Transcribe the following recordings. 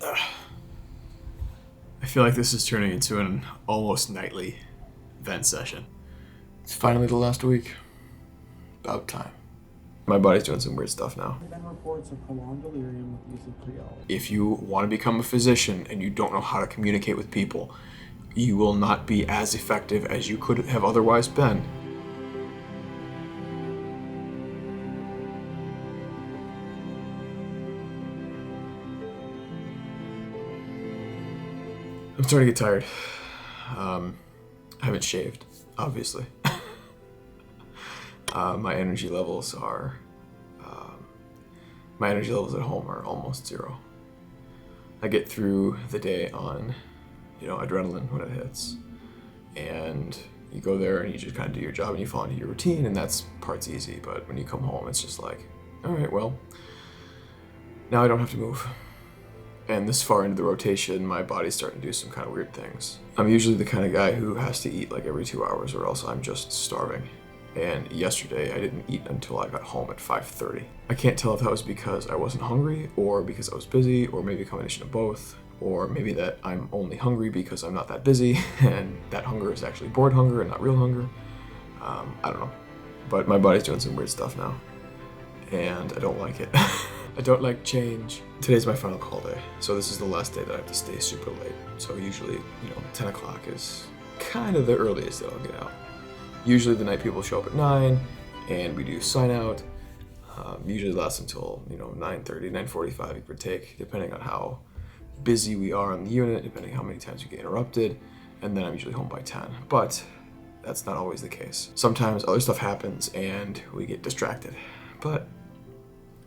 I feel like this is turning into an almost nightly vent session. It's finally the last week. About time. My body's doing some weird stuff now. There have been reports of prolonged delirium with use of Priol. If you want to become a physician and you don't know how to communicate with people, you will not be as effective as you could have otherwise been. I'm starting to get tired. I haven't shaved, obviously. My energy levels at home are almost zero. I get through the day on, adrenaline when it hits, and you go there and you just kind of do your job and you fall into your routine, and that's part's easy. But when you come home, it's just like, all right, well, now I don't have to move. And this far into the rotation, my body's starting to do some kind of weird things. I'm usually the kind of guy who has to eat like every 2 hours or else I'm just starving. And yesterday I didn't eat until I got home at 5:30. I can't tell if that was because I wasn't hungry or because I was busy or maybe a combination of both, or maybe that I'm only hungry because I'm not that busy and that hunger is actually bored hunger and not real hunger. I don't know. But my body's doing some weird stuff now and I don't like it. I don't like change. Today's my final call day, so this is the last day that I have to stay super late. So usually, 10 o'clock is kind of the earliest that I'll get out. Usually the night people show up at 9, and we do sign out. Usually lasts until 9:30, 9:45, give or take, depending on how busy we are on the unit, depending on how many times we get interrupted, and then I'm usually home by 10. But that's not always the case. Sometimes other stuff happens and we get distracted, but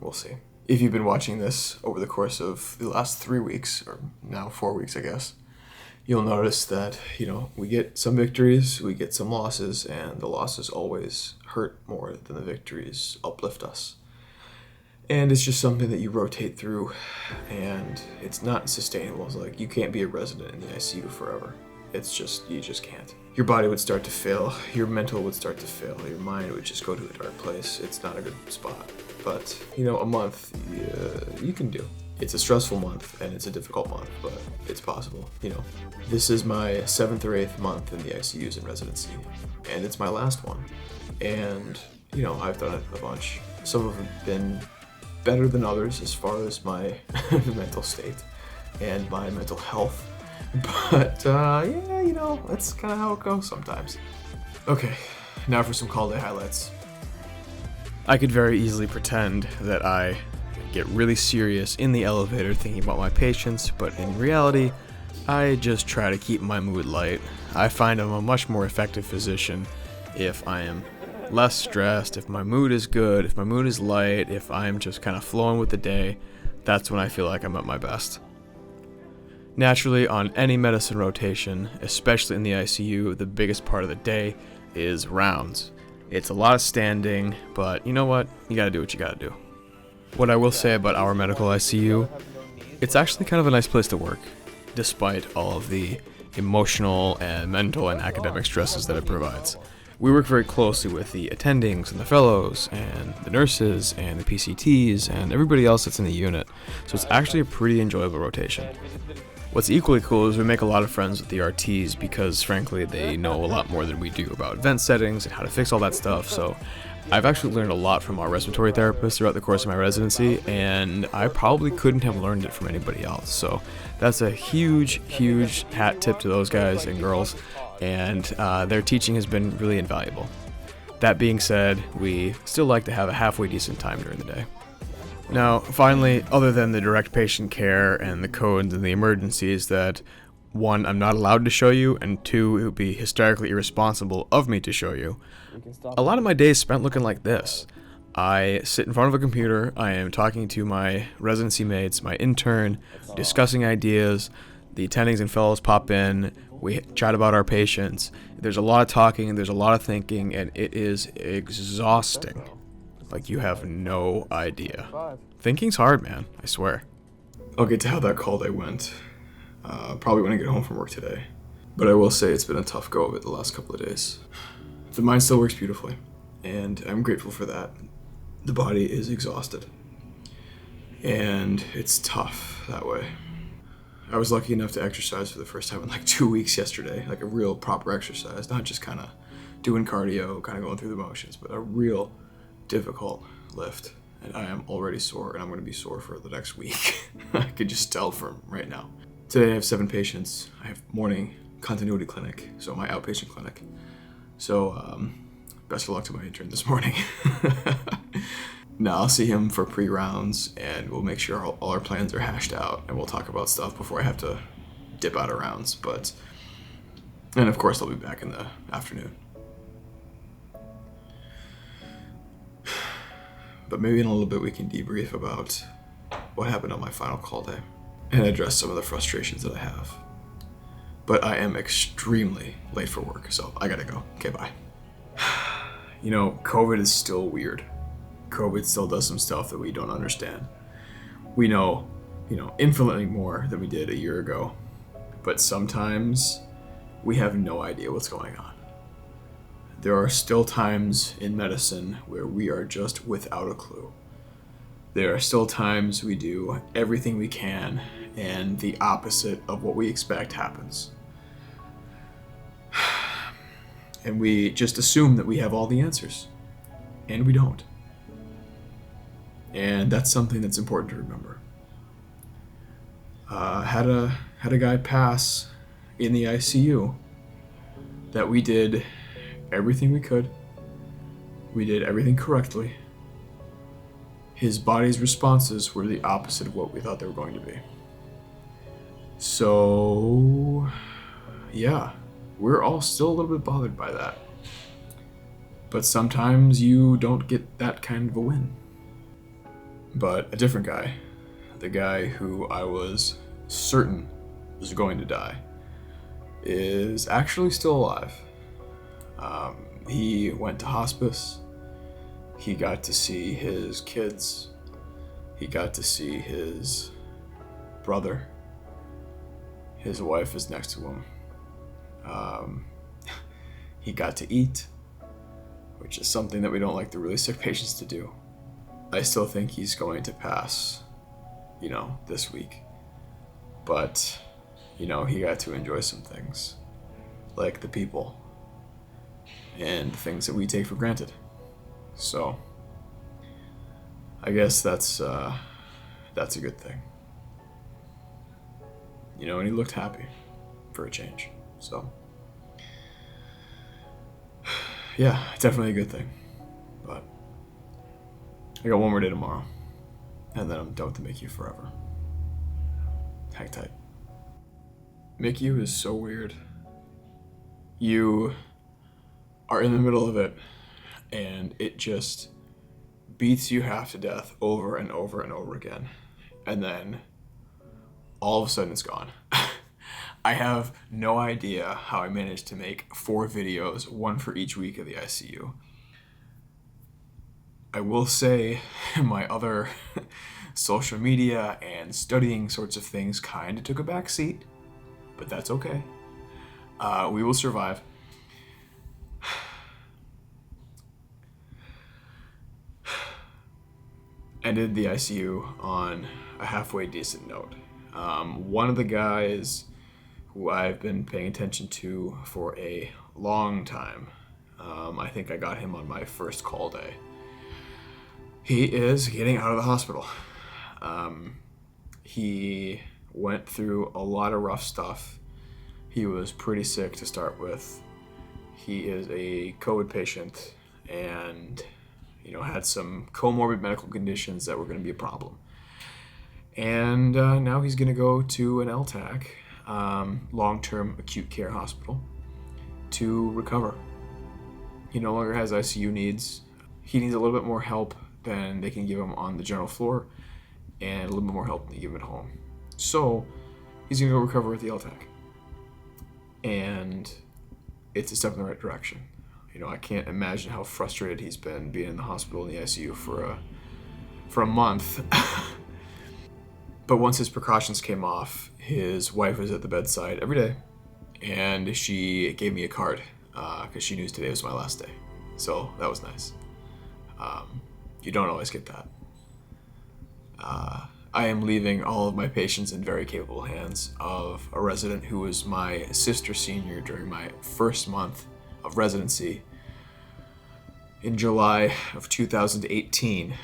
we'll see. If you've been watching this over the course of the last 3 weeks, or now 4 weeks, I guess, you'll notice that, we get some victories, we get some losses, and the losses always hurt more than the victories uplift us. And it's just something that you rotate through, and it's not sustainable. It's like, you can't be a resident in the ICU forever. It's just, you just can't. Your body would start to fail, your mental would start to fail, your mind would just go to a dark place. It's not a good spot. But, a month, you can do. It's a stressful month, and it's a difficult month, but it's possible, This is my 7th or 8th month in the ICUs in residency, and it's my last one. And, I've done it a bunch. Some of them have been better than others as far as my mental state and my mental health. But, that's kind of how it goes sometimes. Okay, now for some call day highlights. I could very easily pretend that I get really serious in the elevator thinking about my patients, but in reality, I just try to keep my mood light. I find I'm a much more effective physician if I am less stressed, if my mood is good, if my mood is light, if I'm just kind of flowing with the day. That's when I feel like I'm at my best. Naturally, on any medicine rotation, especially in the ICU, the biggest part of the day is rounds. It's a lot of standing, but you know what? You gotta do what you gotta do. What I will say about our medical ICU, it's actually kind of a nice place to work, despite all of the emotional and mental and academic stresses that it provides. We work very closely with the attendings and the fellows and the nurses and the PCTs and everybody else that's in the unit, so it's actually a pretty enjoyable rotation. What's equally cool is we make a lot of friends with the RTs because, frankly, they know a lot more than we do about vent settings and how to fix all that stuff, so I've actually learned a lot from our respiratory therapists throughout the course of my residency, and I probably couldn't have learned it from anybody else. So that's a huge, huge hat tip to those guys and girls, and their teaching has been really invaluable. That being said, we still like to have a halfway decent time during the day. Now, finally, other than the direct patient care and the codes and the emergencies that, 1, I'm not allowed to show you, and 2, it would be hysterically irresponsible of me to show you, a lot of my day is spent looking like this. I sit in front of a computer, I am talking to my residency mates, my intern, discussing ideas, the attendings and fellows pop in, we chat about our patients. There's a lot of talking, there's a lot of thinking, and it is exhausting. Like, you have no idea. Thinking's hard, man, I swear. I'll get to how that call day went. Probably when I get home from work today. But I will say it's been a tough go of it the last couple of days. The mind still works beautifully, and I'm grateful for that. The body is exhausted. And it's tough that way. I was lucky enough to exercise for the first time in like 2 weeks yesterday, like a real proper exercise, not just kind of doing cardio, kind of going through the motions, but a real difficult lift. And I am already sore, and I'm going to be sore for the next week. I could just tell from right now. Today I have 7 patients. I have morning continuity clinic, so my outpatient clinic. So best of luck to my intern this morning. No, I'll see him for pre-rounds, and we'll make sure all our plans are hashed out, and we'll talk about stuff before I have to dip out of rounds. And of course, I'll be back in the afternoon. But maybe in a little bit we can debrief about what happened on my final call day and address some of the frustrations that I have. But I am extremely late for work, so I gotta go. Okay, bye. You know, COVID is still weird. COVID still does some stuff that we don't understand. We know, infinitely more than we did a year ago. But sometimes we have no idea what's going on. There are still times in medicine where we are just without a clue. There are still times we do everything we can and the opposite of what we expect happens. And we just assume that we have all the answers. And we don't. And that's something that's important to remember. Had a guy pass in the ICU that we did everything we could. We did everything correctly. His body's responses were the opposite of what we thought they were going to be. So, yeah, we're all still a little bit bothered by that. But sometimes you don't get that kind of a win. But a different guy, the guy who I was certain was going to die, is actually still alive. He went to hospice. He got to see his kids. He got to see his brother. His wife is next to him. He got to eat, which is something that we don't like the really sick patients to do. I still think he's going to pass, this week. But, he got to enjoy some things, like the people and the things that we take for granted. So, I guess that's a good thing. And he looked happy for a change. So, yeah, definitely a good thing. But I got one more day tomorrow, and then I'm done with the MICU forever. Hang tight. MICU is so weird. You are in the middle of it, and it just beats you half to death over and over and over again. And then all of a sudden it's gone. I have no idea how I managed to make 4 videos, one for each week of the ICU. I will say my other social media and studying sorts of things kind of took a back seat, but that's okay. We will survive. Ended the ICU on a halfway decent note. One of the guys who I've been paying attention to for a long time, I think I got him on my first call day. He is getting out of the hospital. He went through a lot of rough stuff. He was pretty sick to start with. He is a COVID patient and, had some comorbid medical conditions that were going to be a problem. And now he's going to go to an LTAC, long-term acute care hospital, to recover. He no longer has ICU needs. He needs a little bit more help than they can give him on the general floor, and a little bit more help than they give him at home. So he's going to go recover at the LTAC. And it's a step in the right direction. I can't imagine how frustrated he's been being in the hospital in the ICU for a month. But once his precautions came off, his wife was at the bedside every day, and she gave me a card because she knew today was my last day. So that was nice. You don't always get that. I am leaving all of my patients in very capable hands of a resident who was my sister senior during my first month of residency in July of 2018.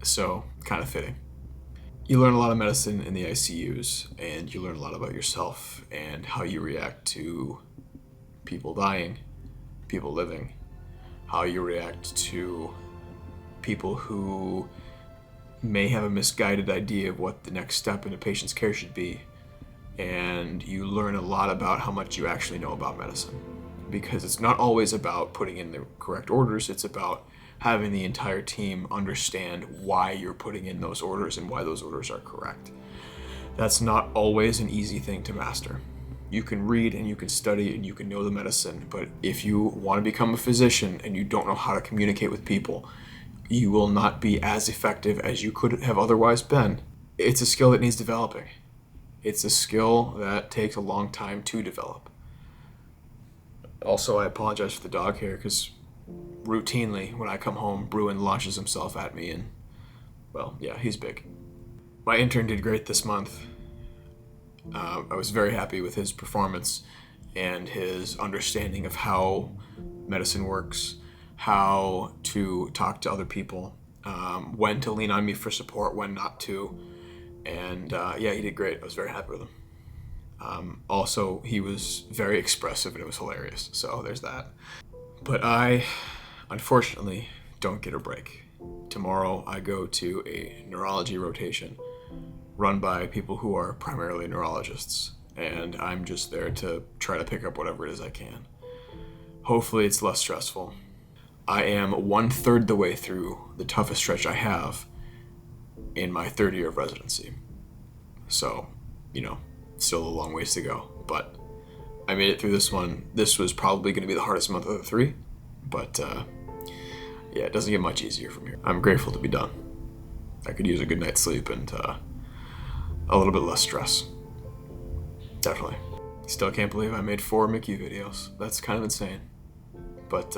So, kind of fitting. You learn a lot of medicine in the ICUs, and you learn a lot about yourself and how you react to people dying, people living, how you react to people who may have a misguided idea of what the next step in a patient's care should be. And you learn a lot about how much you actually know about medicine. Because it's not always about putting in the correct orders, it's about having the entire team understand why you're putting in those orders and why those orders are correct. That's not always an easy thing to master. You can read and you can study and you can know the medicine, but if you want to become a physician and you don't know how to communicate with people, you will not be as effective as you could have otherwise been. It's a skill that needs developing. It's a skill that takes a long time to develop. Also, I apologize for the dog hair, because routinely when I come home, Bruin launches himself at me and, well, yeah, he's big. My intern did great this month. I was very happy with his performance and his understanding of how medicine works, how to talk to other people, when to lean on me for support, when not to. And yeah, he did great. I was very happy with him. Also, he was very expressive and it was hilarious. So there's that. But I, unfortunately, don't get a break. Tomorrow I go to a neurology rotation run by people who are primarily neurologists. And I'm just there to try to pick up whatever it is I can. Hopefully it's less stressful. I am 1/3 the way through the toughest stretch I have in my third year of residency. So, still a long ways to go. But I made it through this one. This was probably going to be the hardest month of the 3. But yeah, it doesn't get much easier from here. I'm grateful to be done. I could use a good night's sleep and a little bit less stress. Definitely. Still can't believe I made 4 MICU videos. That's kind of insane. But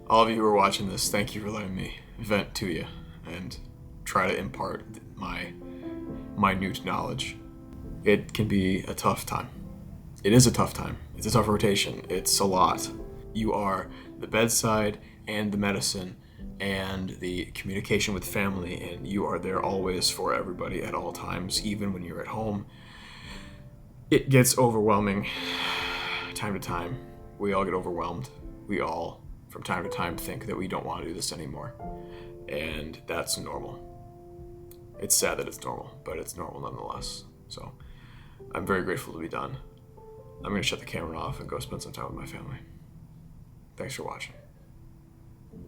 all of you who are watching this, thank you for letting me vent to you and try to impart my minute knowledge. It can be a tough time. It is a tough time. It's a tough rotation. It's a lot. You are the bedside and the medicine and the communication with family, and you are there always for everybody at all times, even when you're at home. It gets overwhelming time to time. We all get overwhelmed. We all, from time to time, think that we don't want to do this anymore. And that's normal. It's sad that it's normal, but it's normal nonetheless. So I'm very grateful to be done. I'm going to shut the camera off and go spend some time with my family. Thanks for watching.